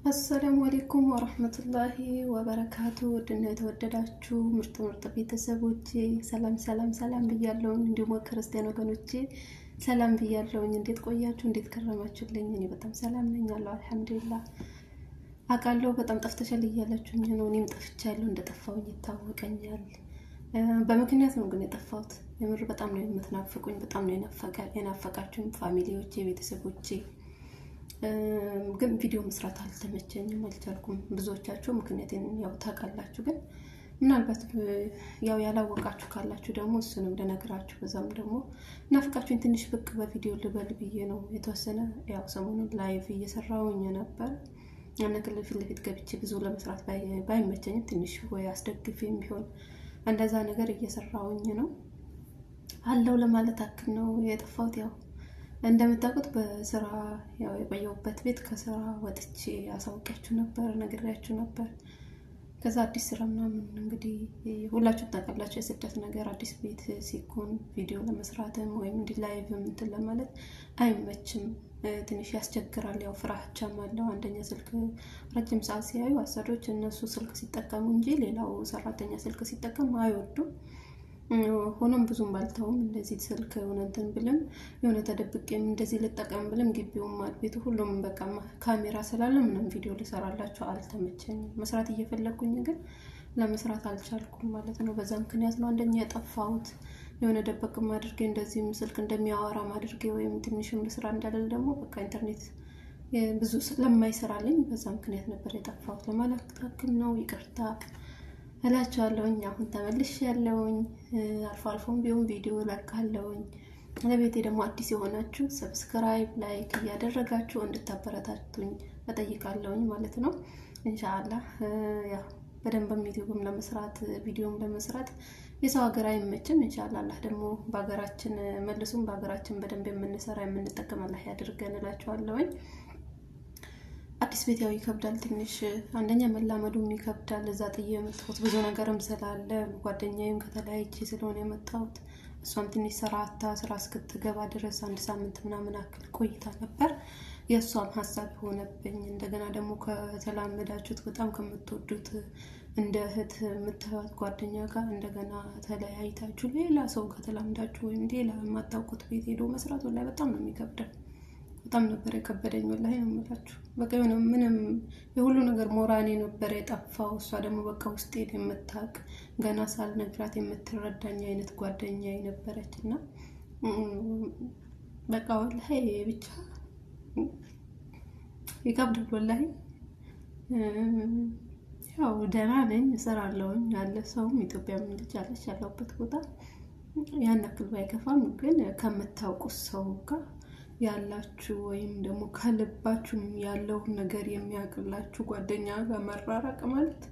አሰላሙ አለይኩም ወራህመቱላሂ ወበረካቱ። ወድና የተወደዳችሁ ምርጥ ቤተሰቦቼ ሰላም ብያለሁ። እንዲሁም ክርስቲያን ወገኖቼ ሰላም ብያለሁ። እንዴት ቆያችሁ? እንዴት ከረማችሁልኝ? እኔ በጣም ሰላም ነኝ አለሁ አልሐምዱሊላህ። አቃለሁ በጣም ጠፍተሻል እያላችሁኝ ነው። እኔም ጠፍቻለሁ፣ እንደጠፋሁኝ ይታወቀኛል። በምክንያት ነው ግን የጠፋሁት። የምር በጣም ነው የምትናፍቁኝ፣ በጣም ነው የናፈቃችሁኝ ፋሚሊዎቼ፣ ቤተሰቦቼ። ግን ቪዲዮ መስራት አልተመቸኝም፣ አልቻልኩም። ብዙዎቻችሁ ምክንያቱም ያው ታውቃላችሁ። ግን ምናልባት ያው ያላወቃችሁ ካላችሁ ደግሞ እሱንም ልነግራችሁ፣ በዛም ደግሞ ናፍቃችሁኝ ትንሽ ብቅ በቪዲዮ ልበል ብዬ ነው። የተወሰነ ያው ሰሞኑን ላይቭ እየሰራሁኝ ነበር። ያነከለ ፊት ለፊት ገብቼ ብዙ ለመስራት ባይመቸኝም ትንሽ ወይ አስደግፌም ቢሆን እንደዛ ነገር እየሰራሁኝ ነው አለው ለማለት አክል ነው የጠፋሁት። ያው እንደምታውቁት በስራ ያው የቆየሁበት ቤት ከስራ ወጥቼ አሳውቂያችሁ ነበር፣ ነግሬያችሁ ነበር። ከዛ አዲስ ስራ ምናምን እንግዲህ ሁላችሁም ታውቃላችሁ። የስደት ነገር አዲስ ቤት ሲኮን ቪዲዮ ለመስራትም ወይም እንዲ ላይቭ እንትን ለማለት አይመችም፣ ትንሽ ያስቸግራል። ያው ፍራቻም አለው። አንደኛ ስልክ ረጅም ሰዓት ሲያዩ አሰሪዎች እነሱ ስልክ ሲጠቀሙ እንጂ ሌላው ሰራተኛ ስልክ ሲጠቀም አይወዱም። ሆኖም ብዙም ባልተውም እንደዚህ ስልክ የሆነ እንትን ብለም የሆነ ተደብቄም እንደዚህ ልጠቀም ብለም ግቢውም ቤቱ ሁሉም በቃ ካሜራ ስላለ ምንም ቪዲዮ ልሰራላችሁ አልተመቸኝም። መስራት እየፈለኩኝ ግን ለመስራት አልቻልኩም ማለት ነው። በዛ ምክንያት ነው አንደኛ የጠፋሁት። የሆነ ደበቅም አድርጌ እንደዚህም ስልክ እንደሚያወራም አድርጌ ወይም ትንሽም ልስራ እንዳለል ደግሞ በቃ ኢንተርኔት ብዙ ስለማይሰራልኝ በዛ ምክንያት ነበር የጠፋሁት ለማለት ታክል ነው። ይቅርታ እላችኋለሁኝ። አሁን ተመልሻለሁኝ። አልፎም ቢሆን ቪዲዮ ለካለሁኝ። ለቤቴ ደግሞ አዲስ የሆናችሁ ሰብስክራይብ፣ ላይክ እያደረጋችሁ እንድታበረታቱኝ እጠይቃለሁኝ ማለት ነው። ኢንሻአላህ ያው በደንብም ዩቲዩብም ለመስራት ቪዲዮም ለመስራት የሰው ሀገር አይመችም። ኢንሻአላህ አላህ ደግሞ በሀገራችን መልሱም በሀገራችን በደንብ የምንሰራ የምንጠቀም አላህ ያድርገን እላችኋለሁኝ። አዲስ ቤት ያው ይከብዳል ትንሽ፣ አንደኛ መላመዱም ይከብዳል። እዛ ጥዬ የመጣሁት ብዙ ነገርም ስላለ ጓደኛዬም ከተለያይቼ ስለሆነ የመጣሁት እሷም ትንሽ ስራ እስክትገባ ድረስ 1 ሳምንት ምናምን አክል ቆይታ ነበር። የእሷም ሀሳብ ሆነብኝ። እንደገና ደግሞ ከተላመዳችሁት በጣም ከምትወዱት እንደ እህት የምታዩት ጓደኛ ጋር እንደገና ተለያይታችሁ ሌላ ሰው ጋር ተላምዳችሁ ወይም ሌላ የማታውቁት ቤት ሄዶ መስራት ወላሂ በጣም ነው የሚከብደው። በጣም ነበር የከበደኝ ወላሂ ነው የምላችሁ። በቃ የሆነ ምንም የሁሉ ነገር ሞራኔ ነበር የጠፋው። እሷ ደግሞ በቃ ውስጤን የምታውቅ ገና ሳልነግራት የምትረዳኝ አይነት ጓደኛ ነበረችና በቃ ወላሂ ብቻ ይከብዳል ወላሂ። ያው ደህና ነኝ፣ እሰራለሁኝ። ያለ ሰውም ኢትዮጵያም ልጅ አለች ያለሁበት ቦታ ያን ያክል ባይከፋም፣ ግን ከምታውቁት ሰው ጋር ያላችሁ ወይም ደግሞ ከልባችሁ ያለው ነገር የሚያቅላችሁ ጓደኛ ጋር መራራቅ ማለት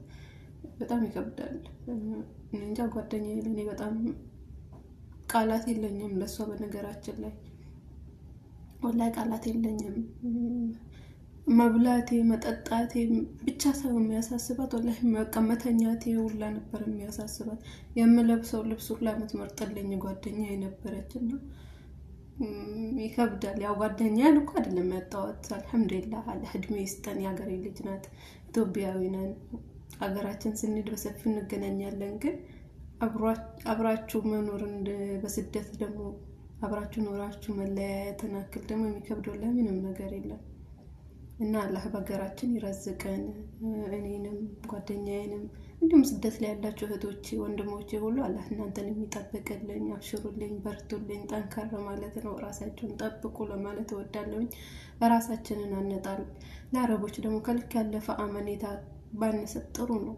በጣም ይከብዳል። እንጃ ጓደኛዬ ለኔ በጣም ቃላት የለኝም ለሷ። በነገራችን ላይ ወላሂ ቃላት የለኝም። መብላቴ መጠጣቴ ብቻ ሳይሆን የሚያሳስባት ወላሂ መቀመተኛቴ ሁላ ነበር የሚያሳስባት። የምለብሰው ልብስ ሁላ የምትመርጥልኝ ጓደኛዬ ነበረችና ይከብዳል። ያው ጓደኛ ልኩ አይደለም ያጣሁት፣ አልሐምዱሊላህ አለ እድሜ ይስጠን። የሀገሬ ልጅ ናት፣ ኢትዮጵያዊ ነን። ሀገራችን ስንሄድ በሰፊው እንገናኛለን። ግን አብራችሁ መኖርን በስደት ደግሞ አብራችሁ ኖራችሁ መለያየትን አክል ደግሞ የሚከብደው ለምንም ነገር የለም። እና አላህ በሀገራችን ይረዝቀን፣ እኔንም ጓደኛዬንም እንዲሁም ስደት ላይ ያላችሁ እህቶቼ ወንድሞቼ ሁሉ አላህ እናንተን የሚጠብቅልኝ። አብሽሩልኝ፣ በርቱልኝ፣ ጠንከር ማለት ነው። ራሳችሁን ጠብቁ ለማለት እወዳለሁኝ። ራሳችንን አንጣል። ለአረቦች ደግሞ ከልክ ያለፈ አመኔታ ባንሰጥ ጥሩ ነው።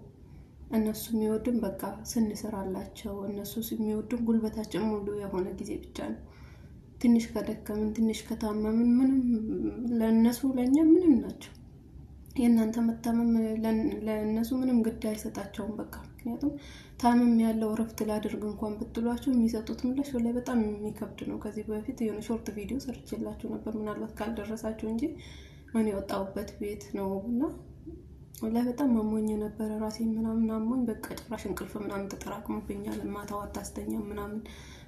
እነሱ የሚወዱን በቃ ስንሰራላቸው፣ እነሱ የሚወዱን ጉልበታችን ሙሉ የሆነ ጊዜ ብቻ ነው። ትንሽ ከደከምን ትንሽ ከታመምን ምንም ለነሱ ለኛ ምንም ናቸው። የእናንተ መታመም ለነሱ ምንም ግድ አይሰጣቸውም በቃ። ምክንያቱም ታመም ያለው ረፍት ላድርግ እንኳን ብትሏቸው የሚሰጡት ምላሽ ወላሂ በጣም የሚከብድ ነው። ከዚህ በፊት የሆነ ሾርት ቪዲዮ ሰርችላችሁ ነበር፣ ምናልባት ካልደረሳችሁ እንጂ እኔ የወጣሁበት ቤት ነውና ወላሂ በጣም አሞኝ ነበር። ራሴን ምናምን አሞኝ በቃ ጭራሽ እንቅልፍ ምናምን ተጠራቅሞብኛል። ማታው አታስተኛም ምናምን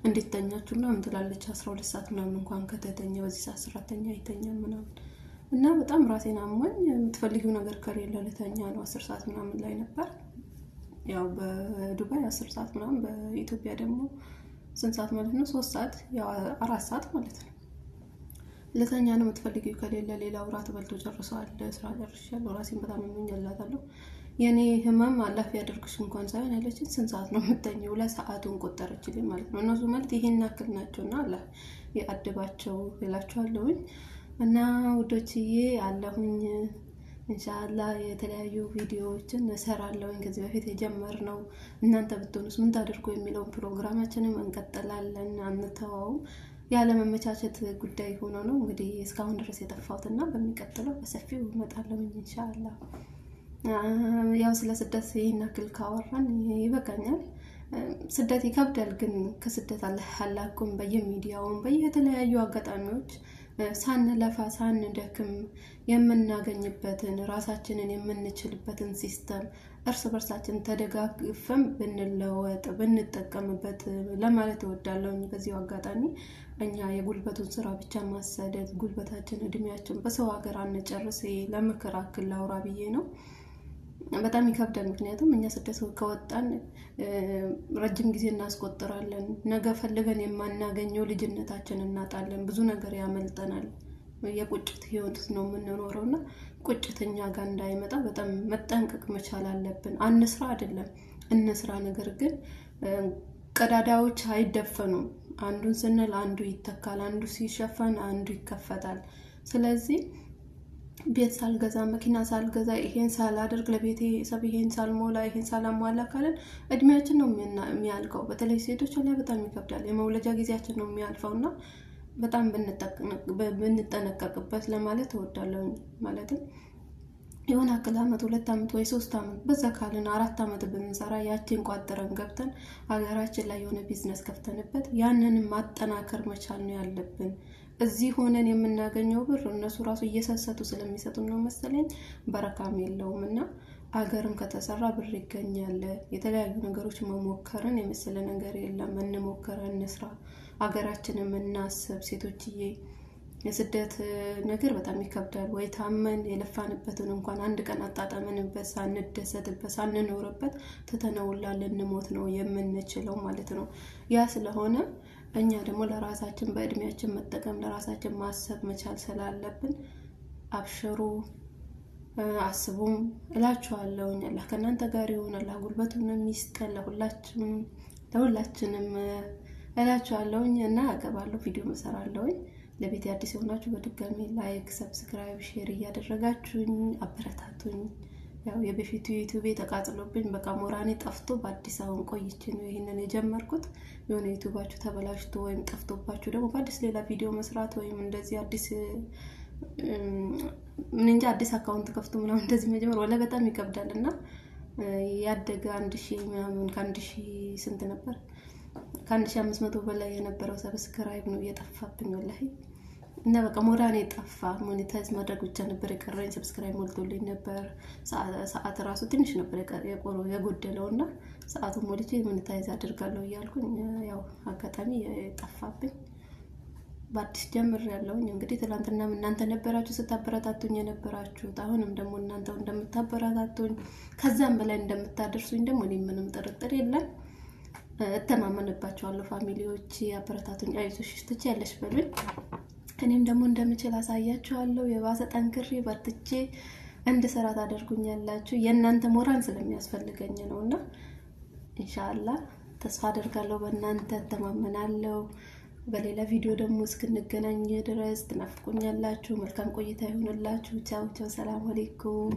እንዴት ተኛችሁ ምናምን ትላለች። 12 ሰዓት ምናምን እንኳን ከተተኛ በዚህ ሰዓት ሰራተኛ አይተኛም ምናምን እና በጣም ራሴን አሞኝ የምትፈልጊው ነገር ከሌለ ልተኛ ነው። 10 ሰዓት ምናምን ላይ ነበር። ያው በዱባይ 10 ሰዓት ምናምን፣ በኢትዮጵያ ደግሞ ስንት ሰዓት ማለት ነው? 3 ሰዓት፣ ያው 4 ሰዓት ማለት ነው። ልተኛ ነው የምትፈልጊው ከሌለ ሌላው ራት በልቶ ጨርሰዋል። ስራ ጨርሻለሁ፣ ራሴን በጣም አሞኛል እላታለሁ። የኔ ህመም አላፊ ያደርግሽ እንኳን ሳይሆን ያለችን ስንት ሰዓት ነው የምተኘው? ለሰዓቱን ቆጠረችልኝ ማለት ነው። እነሱ ማለት ይሄን ያክል ናቸውና አላህ ያድባቸው እላችኋለሁኝ። እና ውዶችዬ አለሁኝ ኢንሻአላህ የተለያዩ ቪዲዮዎችን እሰራለሁኝ። ከዚህ በፊት የጀመርነው እናንተ ብትሆኑስ ምን ታደርጉ የሚለውን ፕሮግራማችንን እንቀጥላለን፣ አንተዋውም። ያለ መመቻቸት ጉዳይ ሆኖ ነው እንግዲህ እስካሁን ድረስ የጠፋሁትና በሚቀጥለው በሰፊው እመጣለሁ ኢንሻአላህ። ያው ስለ ስደት ይሄን ያክል ካወራን ይበቃኛል። ስደት ይከብዳል፣ ግን ከስደት አላህኩም በየሚዲያውም በየተለያዩ አጋጣሚዎች ሳንለፋ ሳንደክም የምናገኝበትን ራሳችንን የምንችልበትን ሲስተም እርስ በርሳችን ተደጋግፈን ብንለወጥ ብንጠቀምበት ለማለት እወዳለሁ። በዚሁ አጋጣሚ እኛ የጉልበቱን ስራ ብቻ ማሰደድ ጉልበታችን እድሜያችን በሰው ሀገር አንጨርስ ለምክር አክል ላውራ ብዬ ነው። በጣም ይከብዳል። ምክንያቱም እኛ ስደት ከወጣን ረጅም ጊዜ እናስቆጥራለን። ነገ ፈልገን የማናገኘው ልጅነታችን እናጣለን። ብዙ ነገር ያመልጠናል። የቁጭት ህይወት ነው የምንኖረውና ቁጭተኛ ጋር እንዳይመጣ በጣም መጠንቀቅ መቻል አለብን። አንስራ አይደለም እንስራ፣ ነገር ግን ቀዳዳዎች አይደፈኑም። አንዱን ስንል አንዱ ይተካል፣ አንዱ ሲሸፈን አንዱ ይከፈታል። ስለዚህ ቤት ሳልገዛ መኪና ሳልገዛ ይሄን ሳላደርግ ለቤቴ ሰብ ይሄን ሳልሞላ ይሄን ሳላሟላ ካለን እድሜያችን ነው የሚያልቀው። በተለይ ሴቶች ላይ በጣም ይከብዳል። የመውለጃ ጊዜያችን ነው የሚያልፈውና በጣም ብንጠነቀቅበት ለማለት እወዳለሁ። ማለትም የሆነ አክል አመት 2 አመት ወይ 3 አመት በዛ ካልን 4 አመት ብንሰራ ያችን ቋጥረን ገብተን ሀገራችን ላይ የሆነ ቢዝነስ ከፍተንበት ያንን ማጠናከር መቻል ነው ያለብን። እዚህ ሆነን የምናገኘው ብር እነሱ ራሱ እየሰሰቱ ስለሚሰጡ ነው መሰለኝ በረካም የለውምና አገርም ከተሰራ ብር ይገኛል። የተለያዩ ነገሮች መሞከርን የመሰለ ነገር የለም። እንሞክረን እንስራ፣ አገራችንን እናስብ። ሴቶችዬ የስደት ነገር በጣም ይከብዳል። ወይ ታመን የለፋንበትን እንኳን አንድ ቀን አጣጣመንበት ሳንደሰትበት ሳንኖርበት ተተነውላ ልንሞት ነው የምንችለው ማለት ነው። ያ ስለሆነ እኛ ደግሞ ለራሳችን በእድሜያችን መጠቀም ለራሳችን ማሰብ መቻል ስላለብን አብሽሩ፣ አስቡም እላችኋለሁ። አላህ ከእናንተ ጋር ይሁን። አላህ ጉልበቱን የሚስጠን ለሁላችንም እላችኋለሁ። እና አገባለሁ፣ ቪዲዮ እሰራለሁ። ለቤት አዲስ የሆናችሁ በድጋሚ ላይክ፣ ሰብስክራይብ፣ ሼር እያደረጋችሁኝ አበረታቱኝ። ያው የበፊቱ ዩቲዩብ ተቃጥሎብኝ በቃ ሞራኔ ጠፍቶ በአዲስ አሁን ቆይቼ ነው ይሄንን የጀመርኩት። የሆነ ዩቲዩባችሁ ተበላሽቶ ወይም ጠፍቶባችሁ ደግሞ በአዲስ ሌላ ቪዲዮ መስራት ወይም እንደዚህ አዲስ ምን እንጃ አዲስ አካውንት ከፍቶ ምናምን እንደዚህ መጀመር ወላ በጣም ይከብዳልና ያደገ 1000 ምናምን ከ1000 ስንት ነበር ከ1500 በላይ የነበረው ሰብስክራይብ ነው የጠፋብኝ ወላሂ። እና በቃ ሞራኔ ጠፋ። ሞኔታይዝ ማድረግ ብቻ ነበር የቀረኝ። ሰብስክራይብ ሞልቶልኝ ነበር። ሰዓት ራሱ ትንሽ ነበር የጎደለውና ሰዓቱን ሞልቼ ሞኔታይዝ አድርጋለሁ እያልኩኝ ያው አጋጣሚ ጠፋብኝ። በአዲስ ጀምር ያለውኝ እንግዲህ ትላንትና እናንተ ነበራችሁ ስታበረታቱኝ የነበራችሁት። አሁንም ደግሞ እናንተው እንደምታበረታቱኝ ከዛም በላይ እንደምታደርሱኝ ደግሞ እኔ ምንም ጥርጥር የለም። እተማመንባችኋለሁ። ፋሚሊዎች አበረታቱኝ፣ አይዞሽ ትችያለሽ በሉኝ። እኔም ደግሞ እንደምችል አሳያችኋለሁ። የባሰ ጠንክሬ በርትቼ እንድሰራ ታደርጉኛላችሁ። የእናንተ ሞራል ስለሚያስፈልገኝ ነውና ኢንሻአላህ ተስፋ አደርጋለሁ። በእናንተ ተማመናለሁ። በሌላ ቪዲዮ ደግሞ እስክንገናኝ ድረስ ትናፍቁኛላችሁ። መልካም ቆይታ ይሁንላችሁ። ቻው ቻው። ሰላም አለይኩም።